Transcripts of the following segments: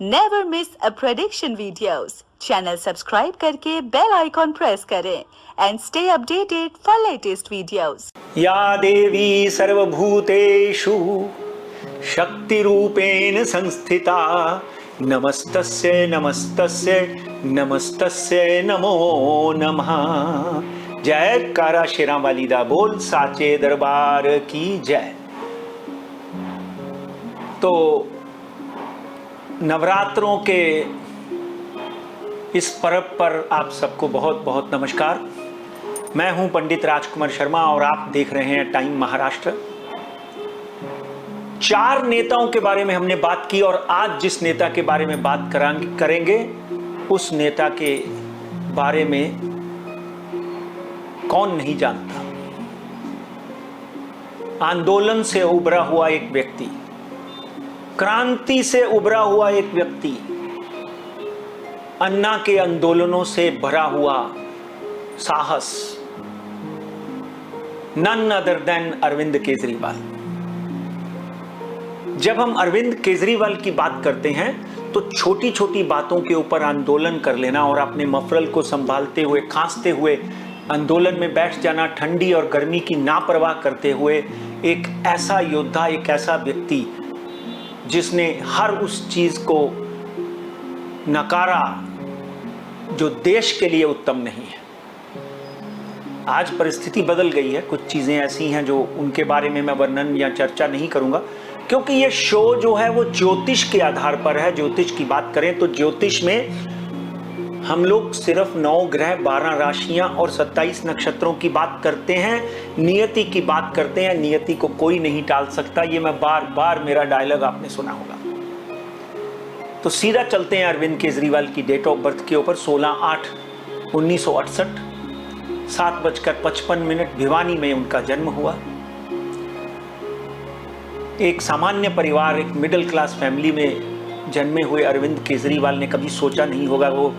Never miss अ prediction videos. Channel subscribe करके bell icon press करें and stay updated for latest videos. या देवी सर्वभूतेषु शक्तिरूपेण संस्थिता नमस्तस्यै नमस्तस्यै नमस्तस्यै नमो नमः। जय कारा शेरा वाली दा बोल, साचे दरबार की जय। तो नवरात्रों के इस पर्व पर आप सबको बहुत बहुत नमस्कार। मैं हूं पंडित राजकुमार शर्मा और आप देख रहे हैं टाइम महाराष्ट्र। 4 नेताओं के बारे में हमने बात की और आज जिस नेता के बारे में बात करेंगे उस नेता के बारे में कौन नहीं जानता। आंदोलन से उभरा हुआ एक व्यक्ति, क्रांति से उभरा हुआ एक व्यक्ति, अन्ना के आंदोलनों से भरा हुआ साहस, none other than Arvind Kejriwal. जब हम अरविंद केजरीवाल की बात करते हैं तो छोटी छोटी बातों के ऊपर आंदोलन कर लेना और अपने मफरल को संभालते हुए, खांसते हुए आंदोलन में बैठ जाना, ठंडी और गर्मी की नापरवाह करते हुए एक ऐसा योद्धा, एक ऐसा व्यक्ति जिसने हर उस चीज को नकारा जो देश के लिए उत्तम नहीं है। आज परिस्थिति बदल गई है, कुछ चीजें ऐसी हैं जो उनके बारे में मैं वर्णन या चर्चा नहीं करूंगा, क्योंकि ये शो जो है वो ज्योतिष के आधार पर है। ज्योतिष की बात करें तो ज्योतिष में हम लोग सिर्फ 9 ग्रह, 12 राशियां और 27 नक्षत्रों की बात करते हैं, नियति की बात करते हैं। नियति को कोई नहीं टाल सकता, ये मैं बार बार, मेरा डायलॉग आपने सुना होगा। तो सीधा चलते हैं अरविंद केजरीवाल की डेट ऑफ बर्थ के ऊपर। 16/8/1968 7:55 भिवानी में उनका जन्म हुआ। एक सामान्य परिवार, एक मिडिल क्लास फैमिली में जन्मे हुए अरविंद केजरीवाल ने कभी सोचा नहीं होगा वो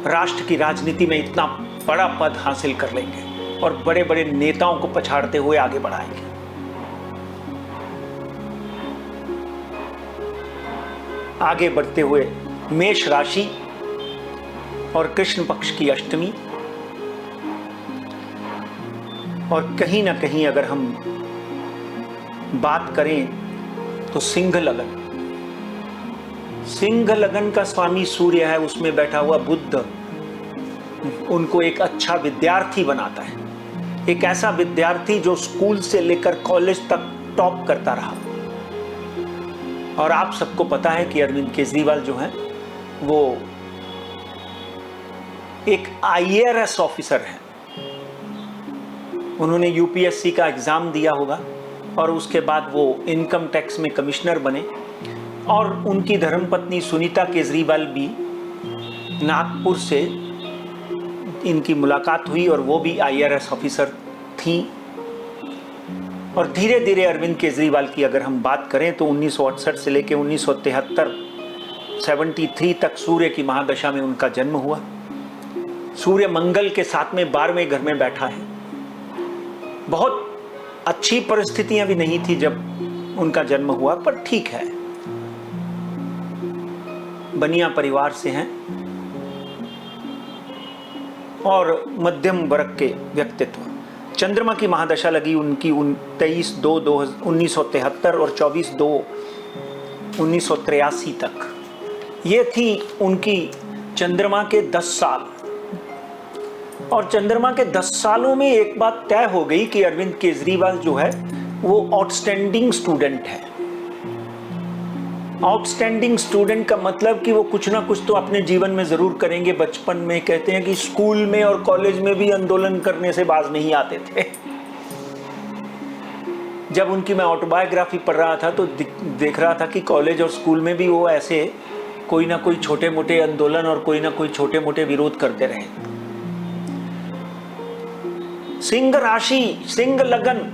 राष्ट्र की राजनीति में इतना बड़ा पद हासिल कर लेंगे और बड़े बड़े नेताओं को पछाड़ते हुए आगे बढ़ाएंगे। आगे बढ़ते हुए मेष राशि और कृष्ण पक्ष की अष्टमी, और कहीं ना कहीं अगर हम बात करें तो सिंह लगन। सिंह लगन का स्वामी सूर्य है, उसमें बैठा हुआ बुध उनको एक अच्छा विद्यार्थी बनाता है। एक ऐसा विद्यार्थी जो स्कूल से लेकर कॉलेज तक टॉप करता रहा। और आप सबको पता है कि अरविंद केजरीवाल जो है वो एक IAS ऑफिसर है। उन्होंने UPSC का एग्जाम दिया होगा और उसके बाद वो इनकम टैक्स में कमिश्नर बने। और उनकी धर्मपत्नी सुनीता केजरीवाल भी नागपुर से इनकी मुलाकात हुई और वो भी IAS ऑफिसर थी। और धीरे धीरे अरविंद केजरीवाल की अगर हम बात करें तो 1968 से लेकर 1973 73 तक सूर्य की महादशा में उनका जन्म हुआ। सूर्य मंगल के साथ में 12वें घर में बैठा है। बहुत अच्छी परिस्थितियां भी नहीं थी जब उनका जन्म हुआ, पर ठीक है, बनिया परिवार से हैं और मध्यम वर्ग के व्यक्तित्व। चंद्रमा की महादशा लगी उनकी 23/2/1973 और 24/2/1983 तक। ये थी उनकी चंद्रमा के 10 साल। और चंद्रमा के 10 सालों में एक बात तय हो गई कि अरविंद केजरीवाल जो है वो आउटस्टैंडिंग स्टूडेंट है। आउटस्टैंडिंग स्टूडेंट का मतलब कि वो कुछ ना कुछ तो अपने जीवन में जरूर करेंगे। बचपन में कहते हैं कि स्कूल में और कॉलेज में भी आंदोलन करने से बाज नहीं आते थे। जब उनकी मैं ऑटोबायोग्राफी पढ़ रहा था तो देख रहा था कि कॉलेज और स्कूल में भी वो ऐसे कोई ना कोई छोटे मोटे आंदोलन और कोई ना कोई छोटे मोटे विरोध करते रहे। सिंह राशि, सिंह लगन,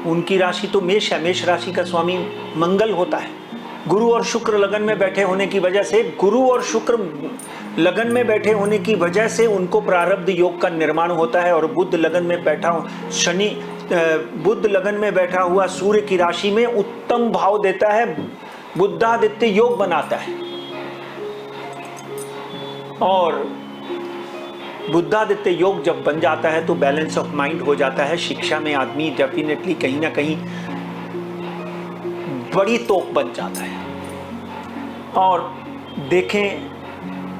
उनकी राशि तो मेष है। मेष राशि का स्वामी मंगल होता है। गुरु और शुक्र लगन में बैठे होने की वजह से, गुरु और शुक्र लगन में बैठे होने की वजह से उनको प्रारब्ध योग का निर्माण होता है। और बुध लगन में बैठा बुध लगन में बैठा हुआ सूर्य की राशि में उत्तम भाव देता है बुद्धादित्य योग बनाता है और बुद्धादित्य योग जब बन जाता है तो बैलेंस ऑफ माइंड हो जाता है। शिक्षा में आदमी डेफिनेटली कहीं ना कहीं बड़ी तोप बन जाता है। और देखें,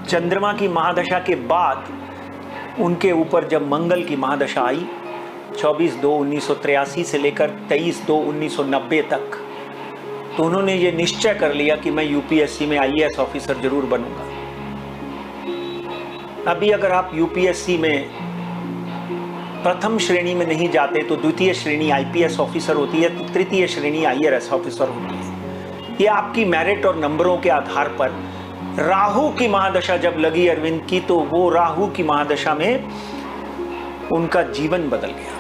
चंद्रमा की महादशा के बाद उनके ऊपर जब मंगल की महादशा आई 24/2/1983 से लेकर 23/2/1990 तक, तो उन्होंने ये निश्चय कर लिया कि मैं यूपीएससी में आईएएस ऑफिसर जरूर बनूंगा। अभी अगर आप यूपीएससी में प्रथम श्रेणी में नहीं जाते तो द्वितीय श्रेणी आईपीएस ऑफिसर होती है, तो तृतीय श्रेणी आईआरएस ऑफिसर होती है। ये आपकी मेरिट और नंबरों के आधार पर। राहु की महादशा जब लगी अरविंद की, तो वो राहु की महादशा में उनका जीवन बदल गया।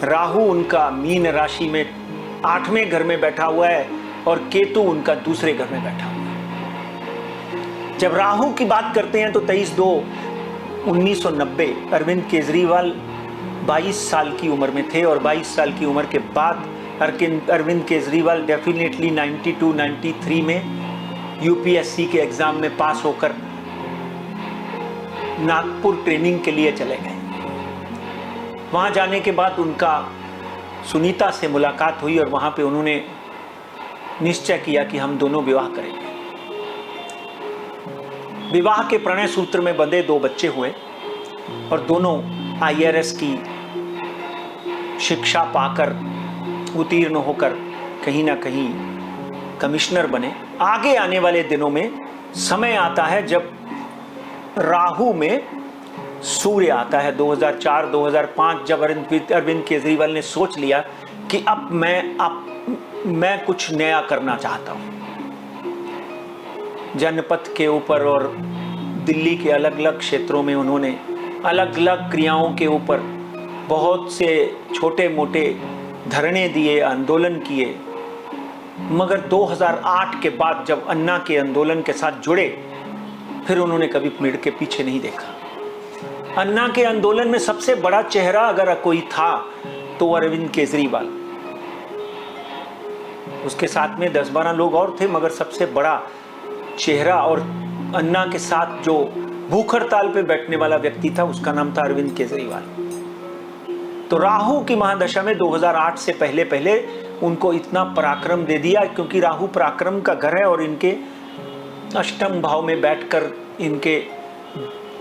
राहु उनका मीन राशि में 8वें घर में बैठा हुआ है और केतु उनका दूसरे घर में बैठा हुआ है। जब राहु की बात करते हैं तो 23/2/1990 अरविंद केजरीवाल 22 साल की उम्र में थे और 22 साल की उम्र के बाद अरविंद केजरीवाल डेफिनेटली 92-93 में यूपीएससी के एग्जाम में पास होकर नागपुर ट्रेनिंग के लिए चले गए। वहां जाने के बाद उनका सुनीता से मुलाकात हुई और वहां पे उन्होंने निश्चय किया कि हम दोनों विवाह करेंगे। विवाह के प्रणय सूत्र में बंधे 2 बच्चे हुए और दोनों आईआरएस की शिक्षा पाकर उत्तीर्ण होकर कहीं ना कहीं कमिश्नर बने। आगे आने वाले दिनों में समय आता है जब राहु में सूर्य आता है 2004-2005, जब अरविंद केजरीवाल ने सोच लिया कि अब मैं कुछ नया करना चाहता हूं। जनपथ के ऊपर और दिल्ली के अलग अलग क्षेत्रों में उन्होंने अलग अलग क्रियाओं के ऊपर बहुत से छोटे मोटे धरने दिए, आंदोलन किए, मगर 2008 के बाद जब अन्ना के आंदोलन के साथ जुड़े, फिर उन्होंने कभी मुड़ के पीछे नहीं देखा। अन्ना के आंदोलन में सबसे बड़ा चेहरा अगर कोई था तो अरविंद केजरीवाल, उसके साथ में 10-12 लोग और थे, मगर सबसे बड़ा चेहरा और अन्ना के साथ जो भूख हड़ताल पे बैठने वाला व्यक्ति था उसका नाम था अरविंद केजरीवाल। तो राहु की महादशा में 2008 से पहले उनको इतना पराक्रम दे दिया, क्योंकि राहु पराक्रम का घर है और इनके अष्टम भाव में बैठकर इनके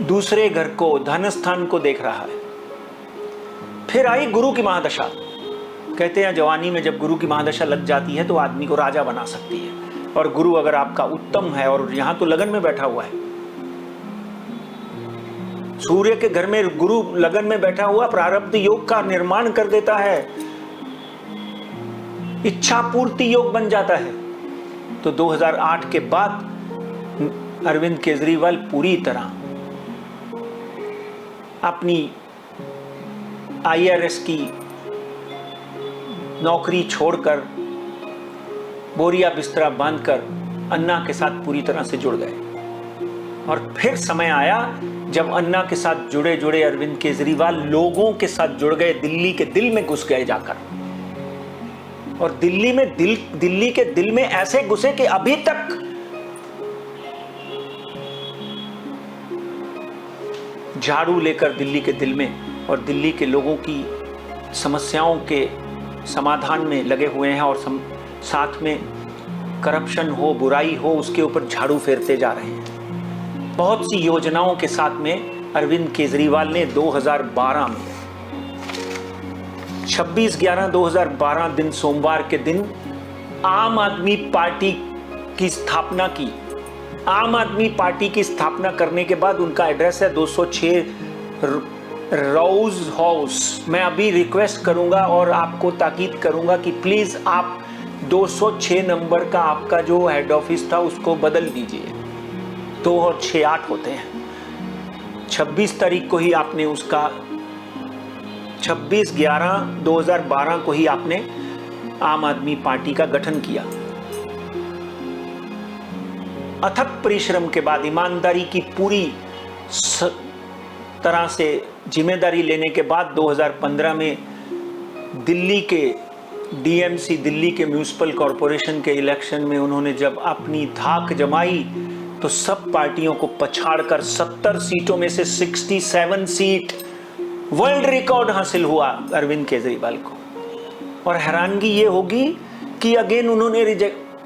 दूसरे घर को, धन स्थान को देख रहा है। फिर आई गुरु की महादशा। कहते हैं जवानी में जब गुरु की महादशा लग जाती है तो आदमी को राजा बना सकती है, और गुरु अगर आपका उत्तम है, और यहां तो लगन में बैठा हुआ है, सूर्य के घर में गुरु लगन में बैठा हुआ प्रारब्ध योग का निर्माण कर देता है, इच्छा पूर्ति योग बन जाता है। तो 2008 के बाद अरविंद केजरीवाल पूरी तरह अपनी आईआरएस की नौकरी छोड़कर बोरिया बिस्तरा बांधकर अन्ना के साथ पूरी तरह से जुड़ गए। और फिर समय आया जब अन्ना के साथ जुड़े जुड़े अरविंद केजरीवाल लोगों के साथ जुड़ गए, दिल्ली के दिल में घुस गए जाकर, और दिल्ली के दिल में ऐसे घुसे कि अभी तक झाड़ू लेकर दिल्ली के दिल में और दिल्ली के लोगों की समस्याओं के समाधान में लगे हुए हैं, और साथ में करप्शन हो, बुराई हो, उसके ऊपर झाड़ू फेरते जा रहे हैं। बहुत सी योजनाओं के साथ में अरविंद केजरीवाल ने 2012 में 26/11/2012 दिन सोमवार के दिन आम आदमी पार्टी की स्थापना की। आम आदमी पार्टी की स्थापना करने के बाद उनका एड्रेस है 206 रोज हाउस। मैं अभी रिक्वेस्ट करूंगा और आपको ताकीद करूंगा कि प्लीज आप 206 नंबर का आपका जो हेड ऑफिस था उसको बदल दीजिए। 2 और 6 8 होते हैं। 26 तारीख को ही आपने उसका 26/11/2012 को ही आपने आम आदमी पार्टी का गठन किया। अथक परिश्रम के बाद, ईमानदारी की पूरी तरह से जिम्मेदारी लेने के बाद 2015 में दिल्ली के डीएमसी दिल्ली के म्यूनिसिपल कॉरपोरेशन के इलेक्शन में उन्होंने जब अपनी धाक जमाई तो सब पार्टियों को पछाड़कर 70 सीटों में से 67 सीट वर्ल्ड रिकॉर्ड हासिल हुआ अरविंद केजरीवाल को। और हैरानगी ये होगी कि अगेन उन्होंने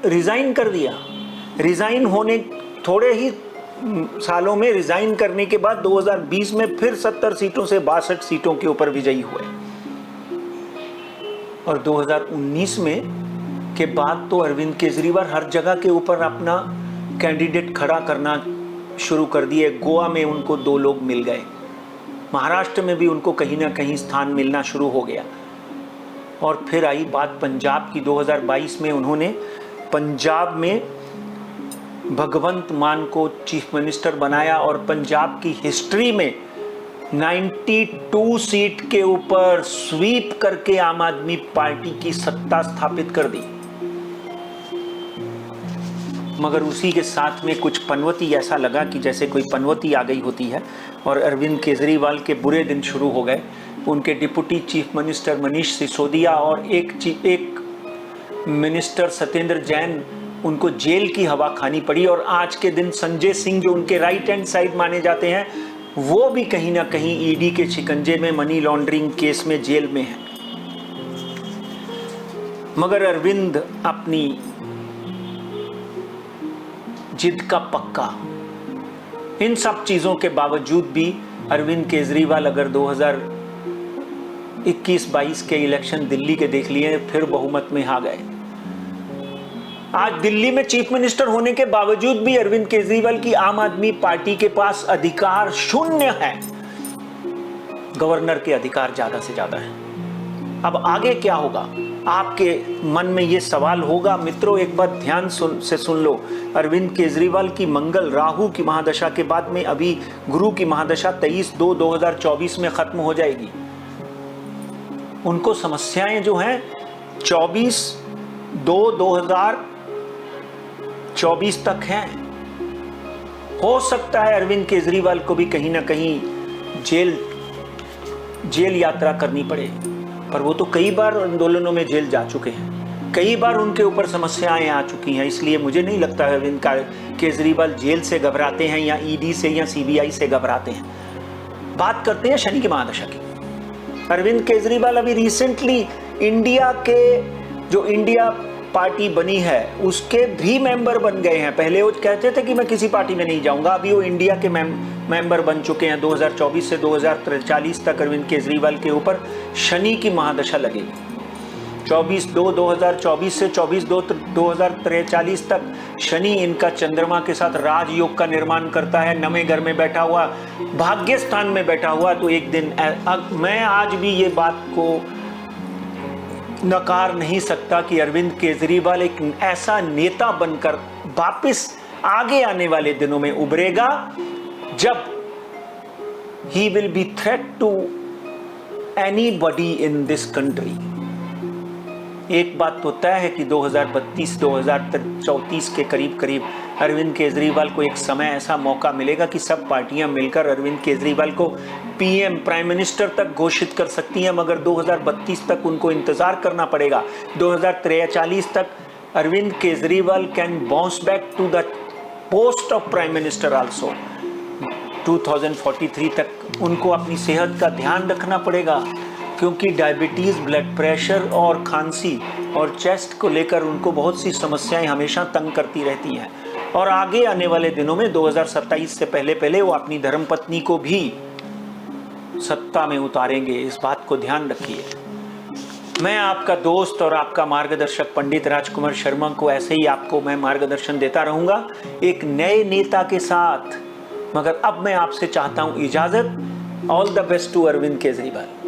रिजाइन कर दिया। रिजाइन होने थोड़े ही सालों में रिजाइन करने के बाद 2020 में फिर 70 सीटों से 62 सीटों के ऊपर विजयी हुए। और 2019 में के बाद तो अरविंद केजरीवाल हर जगह के ऊपर अपना कैंडिडेट खड़ा करना शुरू कर दिए। गोवा में उनको 2 लोग मिल गए, महाराष्ट्र में भी उनको कहीं ना कहीं स्थान मिलना शुरू हो गया। और फिर आई बात पंजाब की। 2022 में उन्होंने पंजाब में भगवंत मान को चीफ मिनिस्टर बनाया और पंजाब की हिस्ट्री में 92 सीट के ऊपर स्वीप करके आम आदमी पार्टी की सत्ता स्थापित कर दी। मगर उसी के साथ में कुछ पनवती, ऐसा लगा कि जैसे कोई पनवती आ गई होती है और अरविंद केजरीवाल के बुरे दिन शुरू हो गए। उनके deputy chief minister Manish Sisodia और एक मिनिस्टर सत्येंद्र जैन, उनको जेल की हवा खानी पड़ी। और आज के दिन संजय सिंह जो उनके राइट हैंड साइड माने जाते हैं, वो भी कहीं ना कहीं ईडी के शिकंजे में मनी लॉन्ड्रिंग केस में जेल में है। मगर अरविंद अपनी जिद का पक्का। इन सब चीजों के बावजूद भी अरविंद केजरीवाल अगर 2021-22 के इलेक्शन दिल्ली के देख लिए, फिर बहुमत में आ गए। आज दिल्ली में चीफ मिनिस्टर होने के बावजूद भी अरविंद केजरीवाल की आम आदमी पार्टी के पास अधिकार शून्य है। गवर्नर के अधिकार ज्यादा से ज्यादा है। अब आगे क्या होगा, आपके मन में यह सवाल होगा। मित्रों, एक बात ध्यान से सुन लो। अरविंद केजरीवाल की मंगल राहु की महादशा के बाद में अभी गुरु की महादशा 23/2/2024 में खत्म हो जाएगी। उनको समस्याएं जो हैं 24/2/2024 तक हैं। हो सकता है अरविंद केजरीवाल को भी कहीं ना कहीं जेल यात्रा करनी पड़े, पर वो तो कई बार आंदोलनों में जेल जा चुके हैं, कई बार उनके ऊपर समस्याएं आ चुकी हैं। इसलिए मुझे नहीं लगता है अरविंद केजरीवाल जेल से घबराते हैं या ईडी से या सीबीआई से घबराते हैं। बात करते हैं शनि की महादशा की। अरविंद केजरीवाल अभी रिसेंटली इंडिया पार्टी बनी है उसके भी मेंबर बन गए हैं। पहले वो कहते थे कि मैं किसी पार्टी में नहीं जाऊंगा, अभी वो इंडिया के मेंबर बन चुके हैं। 2024 से 2043 तक अरविंद केजरीवाल के ऊपर शनि की महादशा लगेगी। 24/2/2024 से 24/2/2043 तक शनि इनका चंद्रमा के साथ राजयोग का निर्माण करता है। नवे घर में बैठा हुआ, भाग्य स्थान में बैठा हुआ। तो एक दिन मैं आज भी ये बात को नकार नहीं सकता कि अरविंद केजरीवाल एक ऐसा नेता बनकर वापस आगे आने वाले दिनों में उभरेगा जब he will be threat to anybody in this country। एक बात तो तय है कि 2032-2034 के करीब अरविंद केजरीवाल को एक समय ऐसा मौका मिलेगा कि सब पार्टियां मिलकर अरविंद केजरीवाल को पीएम प्राइम मिनिस्टर तक घोषित कर सकती हैं। मगर 2032 तक उनको इंतजार करना पड़ेगा। 2043 तक Arvind Kejriwal can bounce back to the post of prime minister also. 2043 तक उनको अपनी सेहत का ध्यान रखना पड़ेगा, क्योंकि डायबिटीज़, ब्लड प्रेशर और खांसी और चेस्ट को लेकर उनको बहुत सी समस्याएं हमेशा तंग करती रहती हैं। और आगे आने वाले दिनों में 2027 से पहले वो अपनी धर्मपत्नी को भी सत्ता में उतारेंगे। इस बात को ध्यान रखिए। मैं आपका दोस्त और आपका मार्गदर्शक पंडित राजकुमार शर्मा को ऐसे ही आपको मैं मार्गदर्शन देता रहूंगा एक नए नेता के साथ। मगर अब मैं आपसे चाहता हूं इजाजत। All the best to Arvind Kejriwal.